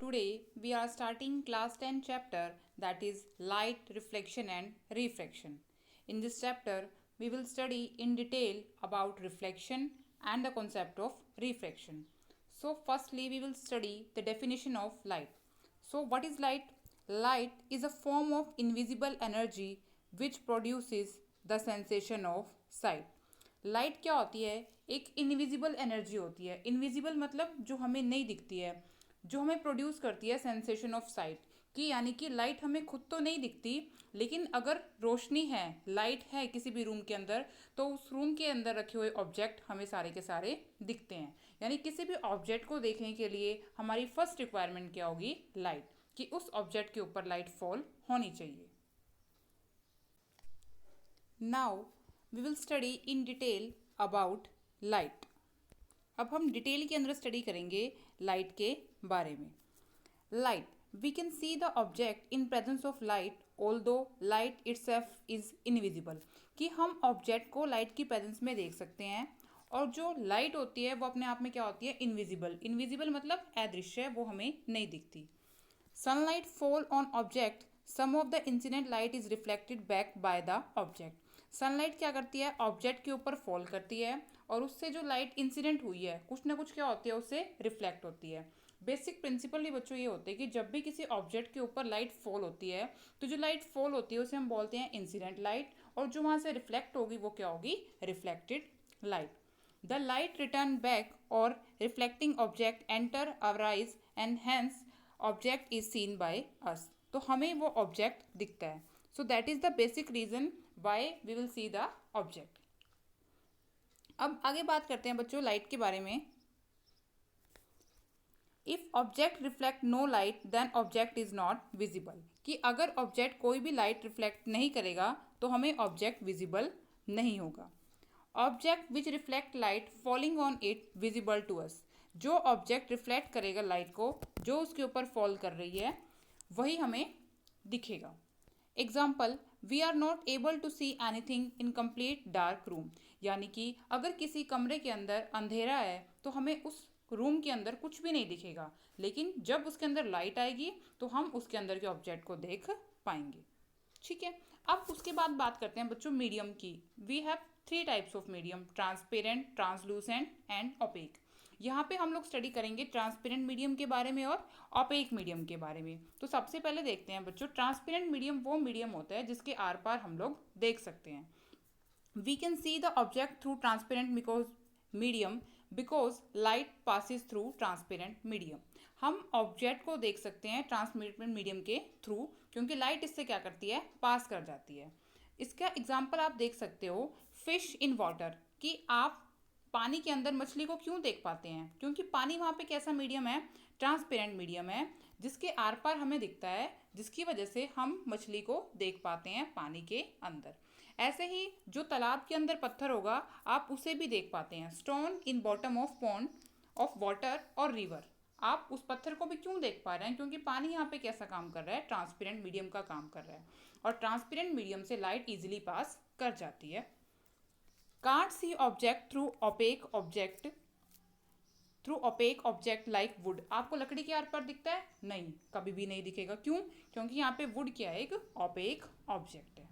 Today we are starting class 10 chapter, that is light, reflection and refraction. In this chapter we will study in detail about reflection and the concept of refraction. So firstly we will study the definition of light. So what is light? Light is a form of invisible energy which produces the sensation of sight. Light क्या होती है? एक invisible energy होती है. Invisible मतलब जो हमें नहीं दिखती है, जो हमें प्रोड्यूस करती है सेंसेशन ऑफ साइट कि यानी कि लाइट हमें खुद तो नहीं दिखती, लेकिन अगर रोशनी है, लाइट है किसी भी रूम के अंदर, तो उस रूम के अंदर रखे हुए ऑब्जेक्ट हमें सारे के सारे दिखते हैं. यानी किसी भी ऑब्जेक्ट को देखने के लिए हमारी फर्स्ट रिक्वायरमेंट क्या होगी? लाइट, कि उस ऑब्जेक्ट के ऊपर लाइट फॉल होनी चाहिए. Now we will study in detail about light. अब हम डिटेल के अंदर स्टडी करेंगे लाइट के बारे में. Light, we can see the object in presence of light although light itself is invisible. कि हम ऑब्जेक्ट को लाइट की प्रेजेंस में देख सकते हैं, और जो लाइट होती है वो अपने आप में क्या होती है? इनविजिबल. इनविजिबल मतलब अदृश्य, वो हमें नहीं दिखती. Sunlight fall on object, some of the incident light is reflected back by the object. Sunlight क्या करती है? ऑब्जेक्ट के ऊपर फॉल करती है, और उससे जो लाइट इंसिडेंट हुई है कुछ ना कुछ क्या होती है? उससे रिफ्लेक्ट होती है. बेसिक प्रिंसिपल ही बच्चों ये होते हैं कि जब भी किसी ऑब्जेक्ट के ऊपर लाइट फॉल होती है, तो जो लाइट फॉल होती है उसे हम बोलते हैं इंसिडेंट लाइट, और जो वहाँ से रिफ्लेक्ट होगी वो क्या होगी? Reflected light. The light return back और reflecting object enter our eyes and hence object is seen by us. तो हमें वो ऑब्जेक्ट दिखता है. So that is the basic reason why we will see the object. अब आगे बात करते हैं बच्चों लाइट के बारे में. If object reflect no light then object is not visible. कि अगर ऑब्जेक्ट कोई भी लाइट रिफ्लेक्ट नहीं करेगा तो हमें ऑब्जेक्ट विजिबल नहीं होगा. Object which reflect light falling on it visible to us. जो ऑब्जेक्ट रिफ्लेक्ट करेगा लाइट को, जो उसके ऊपर फॉल कर रही है, वही हमें दिखेगा. Example, we are not able to see anything in complete dark room. यानी कि अगर किसी कमरे के अंदर अंधेरा है तो हमें उस रूम के अंदर कुछ भी नहीं दिखेगा, लेकिन जब उसके अंदर लाइट आएगी तो हम उसके अंदर के ऑब्जेक्ट को देख पाएंगे. ठीक है. अब उसके बाद बात करते हैं बच्चों मीडियम की. We have 3 types of medium, transparent, translucent and opaque. यहाँ पे हम लोग स्टडी करेंगे ट्रांसपेरेंट मीडियम के बारे में और ओपेक मीडियम के बारे में. तो सबसे पहले देखते हैं बच्चों, ट्रांसपेरेंट मीडियम वो मीडियम होता है जिसके आर पार हम लोग देख सकते हैं. We can see the object through transparent medium because light passes through transparent medium. हम ऑब्जेक्ट को देख सकते हैं ट्रांसपेरेंट मीडियम के थ्रू, क्योंकि लाइट इससे क्या करती है? पास कर जाती है. इसका एग्जाम्पल आप देख सकते हो फिश इन वाटर. कि आप पानी के अंदर मछली को क्यों देख पाते हैं? क्योंकि पानी वहाँ पे कैसा मीडियम है? ट्रांसपेरेंट मीडियम है, जिसके आर पार हमें दिखता है, जिसकी वजह से हम मछली को देख पाते हैं पानी के अंदर. ऐसे ही जो तालाब के अंदर पत्थर होगा आप उसे भी देख पाते हैं. Stone in bottom of pond of water और रिवर. आप उस पत्थर को भी क्यों देख पा रहे हैं? क्योंकि पानी यहाँ पे कैसा काम कर रहा है? ट्रांसपेरेंट मीडियम का काम कर रहा है, और ट्रांसपेरेंट मीडियम से लाइट इजीली पास कर जाती है. Can't see object through opaque object like would. आपको लकड़ी के आर पार दिखता है? नहीं, कभी भी नहीं दिखेगा. क्यों? क्योंकि यहाँ पे वुड क्या है? एक ओपेक ऑब्जेक्ट है.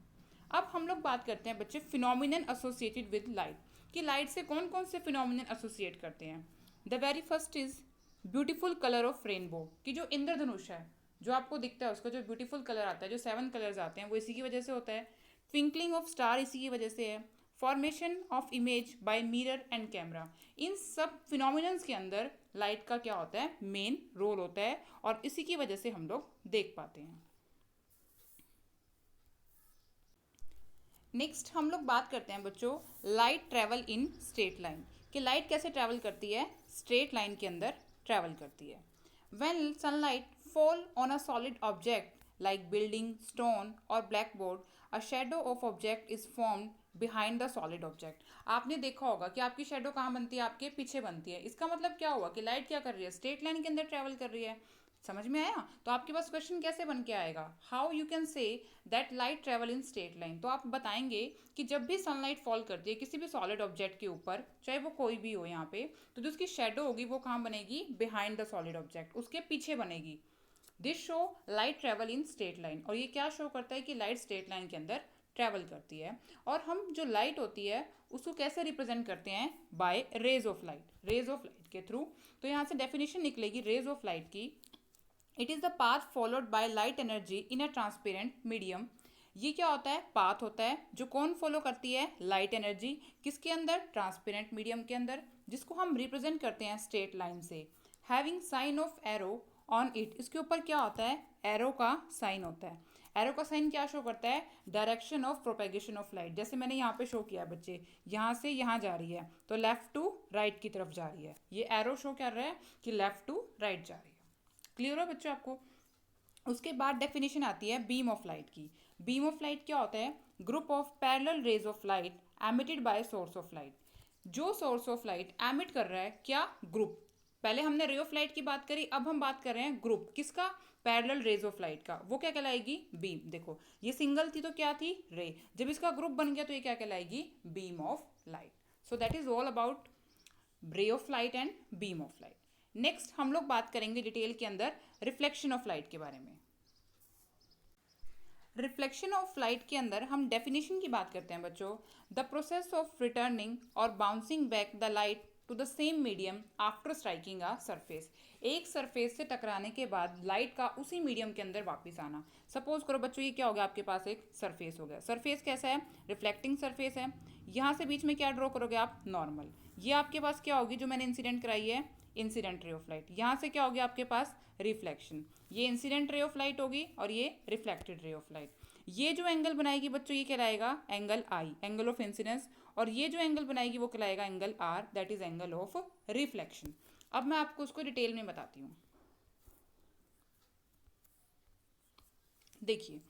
अब हम लोग बात करते हैं बच्चे फिनोमिनन एसोसिएटेड विद लाइट. कि लाइट से कौन कौन से फिनोमिनन एसोसिएट करते हैं. The very first is beautiful colour of rainbow. कि जो इंद्रधनुष है, जो आपको दिखता है, उसका जो ब्यूटीफुल कलर आता है, जो 7 कलर्स आते हैं, वो इसी की वजह से होता है. ट्विंकलिंग ऑफ स्टार इसी की वजह से है. Formation of image by mirror and camera. इन सब फिनोमिनन्स के अंदर लाइट का क्या होता है? मेन रोल होता है, और इसी की वजह से हम लोग देख पाते हैं. नेक्स्ट हम लोग बात करते हैं बच्चों light travel in straight line. कि लाइट कैसे ट्रैवल करती है? स्ट्रेट लाइन के अंदर ट्रैवल करती है. When sunlight fall on a solid object like building, stone और blackboard, a shadow of object is formed behind the solid object. आपने देखा होगा कि आपकी शेडो कहाँ बनती है? आपके पीछे बनती है. इसका मतलब क्या हुआ कि लाइट क्या कर रही है? स्ट्रेट लाइन के अंदर ट्रैवल कर रही है. समझ में आया? तो आपके पास क्वेश्चन कैसे बन के आएगा, how you can say that light travel in straight line. तो आप बताएंगे कि जब भी सनलाइट फॉल करती है किसी भी सॉलिड ऑब्जेक्ट के ऊपर, चाहे वो कोई भी हो यहाँ पे, तो जो उसकी शेडो होगी वो कहाँ बनेगी, बिहाइंड द सॉलिड ऑब्जेक्ट, उसके पीछे बनेगी। This show light travel in straight line. और ये क्या शो करता है कि लाइट स्ट्रेट लाइन के अंदर ट्रेवल करती है। और हम जो लाइट होती है उसको कैसे रिप्रेजेंट करते हैं, by rays of light, rays of light के थ्रू। तो यहाँ से डेफिनेशन निकलेगी रेज ऑफ लाइट की, it is the path followed by light energy in a transparent medium. ये क्या होता है, पाथ होता है जो कौन फॉलो करती है, लाइट एनर्जी, किसके अंदर, ट्रांसपेरेंट मीडियम के अंदर, जिसको हम रिप्रेजेंट करते हैं स्ट्रेट लाइन से। Having sign of arrow on it, इसके ऊपर क्या होता है, एरो का साइन होता है। एरो का साइन क्या शो करता है, direction of propagation of light. जैसे मैंने यहाँ पे शो किया बच्चे, यहाँ से यहाँ जा रही है तो लेफ्ट टू राइट की तरफ जा रही है, ये एरो शो कर रहा है कि लेफ्ट टू राइट जा रही है। क्लियर है बच्चों आपको? उसके बाद डेफिनेशन आती है बीम ऑफ लाइट की। बीम ऑफ लाइट क्या होता है, group of parallel raise of light emitted by source of light. जो सोर्स ऑफ लाइट एमिट कर रहा है, क्या, ग्रुप। पहले हमने रे ऑफ लाइट की बात करी, अब हम बात कर रहे हैं ग्रुप किसका, पैरेलल रेज ऑफ लाइट का, वो क्या कहलाएगी, बीम। देखो ये सिंगल थी तो क्या थी, रे, जब इसका ग्रुप बन गया तो ये क्या कहलाएगी, beam of light. So that is all about ray of light and beam of light. Next हम लोग बात करेंगे डिटेल के अंदर रिफ्लेक्शन ऑफ लाइट के बारे में। रिफ्लेक्शन ऑफ लाइट के अंदर हम डेफिनेशन की बात करते हैं बच्चों, द प्रोसेस ऑफ रिटर्निंग और bouncing back the light to the same medium after striking a surface. एक सरफेस से टकराने के बाद लाइट का उसी मीडियम के अंदर वापस आना। सपोज करो बच्चों ये क्या हो गया, आपके पास एक सरफेस हो गया, सरफेस कैसा है, रिफ्लेक्टिंग सरफेस है। यहाँ से बीच में क्या ड्रॉ करोगे आप, नॉर्मल। ये आपके पास क्या होगी जो मैंने इंसिडेंट कराई है, इंसिडेंट रे ऑफ लाइट। यहाँ से क्या हो गया आपके पास, रिफ्लेक्शन। ये इंसिडेंट रे ऑफ लाइट होगी और ये रिफ्लेक्टेड रे ऑफ लाइट। ये जो एंगल बनाएगी बच्चों ये कहलाएगा angle I, angle of incidence. और ये जो एंगल बनाएगी वो कहलाएगा angle R, that is angle of reflection. अब मैं आपको उसको डिटेल में बताती हूँ। देखिए,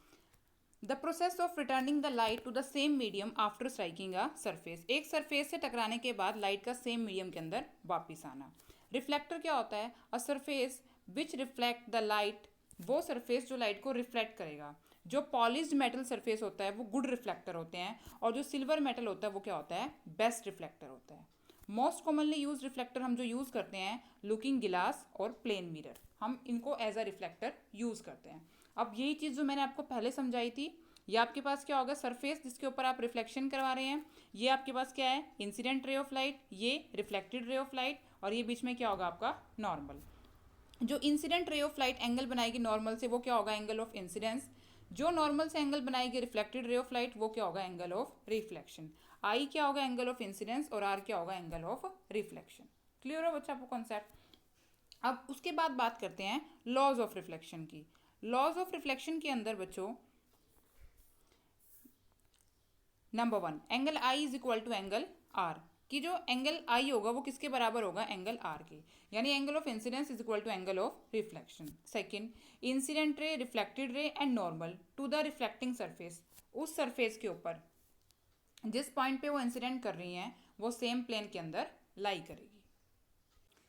the process of returning the light to the same medium after striking a surface. एक सरफेस से टकराने के बाद लाइट का सेम मीडियम के अंदर वापिस आना। रिफ्लेक्टर क्या होता है, a surface which reflect the light, वो सरफेस जो लाइट को रिफ्लेक्ट करेगा। जो पॉलिश्ड मेटल सरफेस होता है वो गुड रिफ्लेक्टर होते हैं, और जो सिल्वर मेटल होता है वो क्या होता है, बेस्ट रिफ्लेक्टर होता है। मोस्ट कॉमनली यूज रिफ्लेक्टर हम जो यूज़ करते हैं, लुकिंग गिलास और प्लेन मिरर, हम इनको एज अ रिफ्लेक्टर यूज़ करते हैं। अब यही चीज़ जो मैंने आपको पहले समझाई थी, ये आपके पास क्या होगा, सरफेस जिसके ऊपर आप रिफ्लेक्शन करवा रहे हैं, ये आपके पास क्या है, इंसिडेंट रे ऑफ लाइट, ये रिफ्लेक्टेड रे ऑफ लाइट, और ये बीच में क्या होगा आपका, नॉर्मल। जो incident ray of light angle बनाएगी नॉर्मल से वो क्या होगा, एंगल ऑफ इंसिडेंस। जो नॉर्मल से एंगल बनाएगी रिफ्लेक्टेड रे ऑफ लाइट वो क्या होगा, एंगल ऑफ रिफ्लेक्शन। आई क्या होगा, एंगल ऑफ इंसिडेंस, और आर क्या होगा, एंगल ऑफ रिफ्लेक्शन। क्लियर हो बच्चा आपको कॉन्सेप्ट? अब उसके बाद बात करते हैं लॉज ऑफ रिफ्लेक्शन की। लॉज ऑफ रिफ्लेक्शन के अंदर बच्चों, number 1, angle I is equal to angle R, कि जो एंगल आई होगा वो किसके बराबर होगा, एंगल आर के, यानी angle of incidence is equal to angle of reflection. Second, incident ray, reflected ray and normal to the reflecting surface, उस सरफेस के ऊपर जिस पॉइंट पे वो इंसिडेंट कर रही हैं वो सेम प्लेन के अंदर लाई करेगी।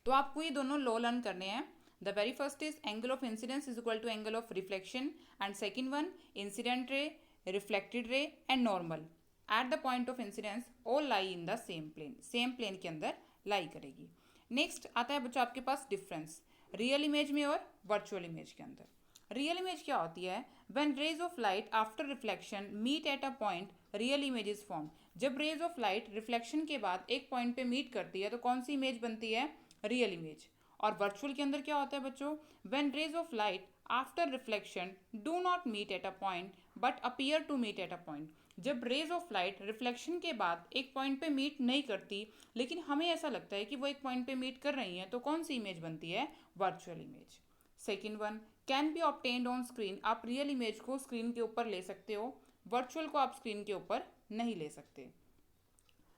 तो आपको ये दोनों लॉ लर्न करने हैं। The very first is angle of incidence is equal to angle of reflection, and second one incident ray, reflected ray and normal at the point of incidence all lie in the same plane, same plane के अंदर लाई करेगी। Next आता है बच्चों आपके पास difference real image में और virtual image के अंदर। रियल इमेज क्या होती है, when rays of light after reflection meet at a point real image is form. जब रेज ऑफ लाइट रिफ्लेक्शन के बाद एक पॉइंट पे मीट करती है तो कौन सी इमेज बनती है, रियल इमेज। और वर्चुअल के अंदर क्या होता है बच्चों, when rays of light after reflection do not meet at a point but appear to meet at a point. जब रेज ऑफ लाइट रिफ्लेक्शन के बाद एक पॉइंट पे मीट नहीं करती लेकिन हमें ऐसा लगता है कि वो एक पॉइंट पे मीट कर रही हैं, तो कौन सी इमेज बनती है, virtual image. Second one, can be obtained on screen. आप रियल इमेज को स्क्रीन के ऊपर ले सकते हो, वर्चुअल को आप स्क्रीन के ऊपर नहीं ले सकते।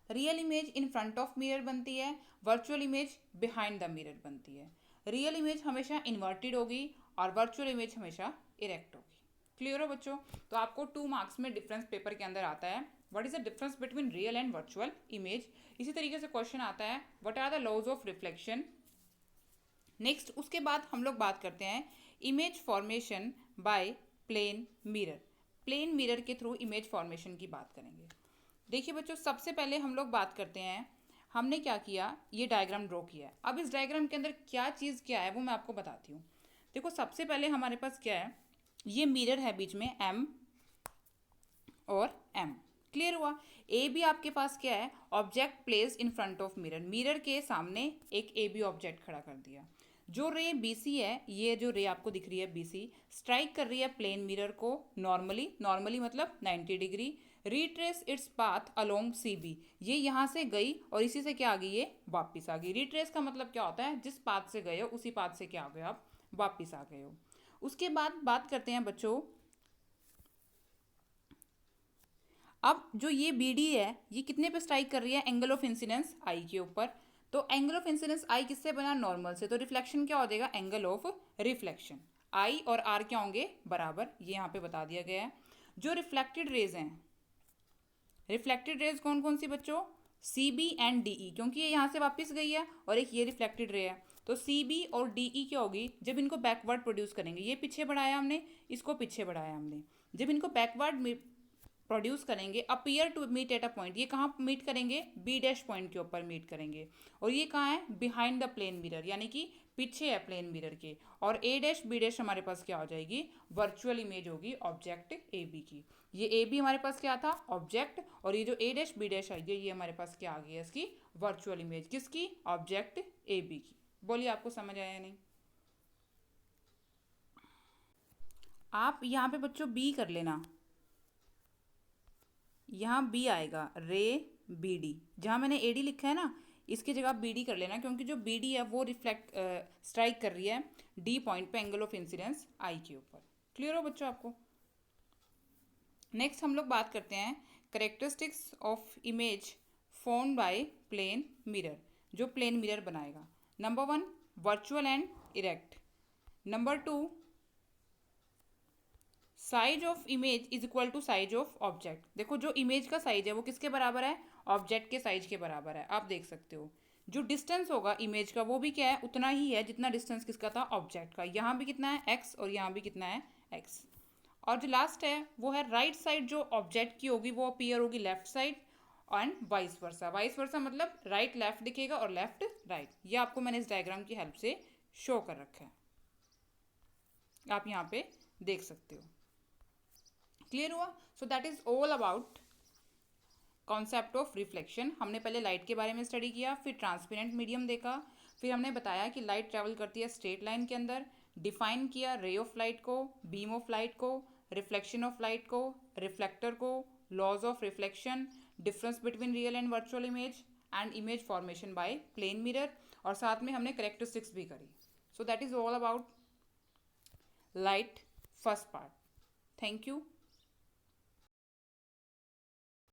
Real image in front of mirror बनती है, virtual image behind the mirror बनती है। रियल इमेज हमेशा इन्वर्टेड होगी और वर्चुअल इमेज हमेशा इरेक्ट होगी। क्लियर हो बच्चों? तो आपको 2 मार्क्स में डिफरेंस पेपर के अंदर आता है, what is the difference between real and virtual image. इसी तरीके से क्वेश्चन आता है, what are the laws of reflection. Next उसके बाद हम लोग बात करते हैं image formation by plane mirror, plane mirror के थ्रू इमेज फॉर्मेशन की बात करेंगे। देखिए बच्चों, सबसे पहले हम लोग बात करते हैं, हमने क्या किया, ये डायग्राम ड्रॉ किया है। अब इस डायग्राम के अंदर क्या चीज़ क्या है वो मैं आपको बताती हूँ। देखो सबसे पहले हमारे पास क्या है, ये मिरर है बीच में M और M, क्लियर हुआ। ए बी आपके पास क्या है, object place in front of mirror, mirror के सामने एक ए बी ऑब्जेक्ट खड़ा कर दिया। जो रे बी सी है, ये जो रे आपको दिख रही है बी सी, स्ट्राइक कर रही है प्लेन मिरर को नॉर्मली, नॉर्मली मतलब 90 degree. Retrace its path along C B, ये यहाँ से गई और इसी से क्या आ गई, ये वापिस आ गई। रिट्रेस का मतलब क्या होता है, जिस पाथ से गए हो उसी पाथ से क्या हो गए, आप वापिस आ गए हो। उसके बाद बात करते हैं बच्चों, अब जो ये बी डी है, ये कितने पे स्ट्राइक कर रही है, एंगल ऑफ इंसिडेंस आई के ऊपर। तो एंगल ऑफ इंसिडेंस आई किससे बना, नॉर्मल से, तो रिफ्लेक्शन क्या हो जाएगा, एंगल ऑफ रिफ्लेक्शन। आई और आर क्या होंगे, बराबर, ये यहाँ पे बता दिया गया है। जो रिफ्लेक्टेड रेज हैं, रिफ्लेक्टेड रेज कौन कौन सी बच्चों, C B and D E, क्योंकि ये यहाँ से वापस गई है और एक ये रिफ्लेक्टेड रे है, तो सी बी और डी ई क्या होगी, जब इनको बैकवर्ड प्रोड्यूस करेंगे, ये पीछे बढ़ाया हमने, इसको पीछे बढ़ाया हमने, जब इनको बैकवर्ड प्रोड्यूस करेंगे, appear to meet at a point, ये कहाँ मीट करेंगे, बी डैश पॉइंट के ऊपर मीट करेंगे। और ये कहाँ है, बिहाइंड द प्लेन मिरर, यानी कि पीछे है प्लेन मिरर के। और ए डैश बी डैश हमारे पास क्या हो जाएगी, वर्चुअल इमेज होगी ऑब्जेक्ट ए बी की। ये ए बी हमारे पास क्या था, ऑब्जेक्ट, और ये जो ए डैश बी डैश आई है, ये हमारे पास क्या आ गई है, इसकी वर्चुअल इमेज, किसकी, ऑब्जेक्ट ए बी की। बोलिए आपको समझ आया या नहीं। आप यहाँ पे बच्चों बी कर लेना, यहाँ बी आएगा, रे बी डी, जहाँ मैंने ए डी लिखा है ना, इसकी जगह बी डी कर लेना, क्योंकि जो बी डी है वो रिफ्लेक्ट स्ट्राइक कर रही है डी पॉइंट पे एंगल ऑफ इंसिडेंस आई के ऊपर। क्लियर हो बच्चों आपको। नेक्स्ट हम लोग बात करते हैं characteristics of image form by plane mirror, जो प्लेन मिरर बनाएगा। Number 1, virtual and erect. Number 2, size of image is equal to size of object. देखो जो इमेज का साइज है वो किसके बराबर है, ऑब्जेक्ट के साइज के बराबर है, आप देख सकते हो। जो डिस्टेंस होगा इमेज का वो भी क्या है, उतना ही है जितना डिस्टेंस किसका था, ऑब्जेक्ट का। यहाँ भी कितना है, एक्स, और यहाँ भी कितना है, एक्स। और जो लास्ट है वो है राइट साइड, जो ऑब्जेक्ट की होगी वो अपीयर होगी left side, and vice versa. Vice versa मतलब राइट लेफ्ट दिखेगा और लेफ्ट राइट। ये आपको मैंने इस डायग्राम की हेल्प से शो कर रखा है, आप यहाँ पे देख सकते हो। क्लियर हुआ। सो that is all about concept of reflection. हमने पहले लाइट के बारे में स्टडी किया, फिर ट्रांसपेरेंट मीडियम देखा, फिर हमने बताया कि लाइट ट्रैवल करती है स्ट्रेट लाइन के अंदर, डिफाइन किया रे ऑफ लाइट को, बीम ऑफ लाइट को, रिफ्लेक्शन ऑफ लाइट को, रिफ्लेक्टर को, laws of reflection, difference between real and virtual image, and image formation by plane mirror, और साथ में हमने करेक्टरिस्टिक्स भी करी। So that is all about light first part. Thank you.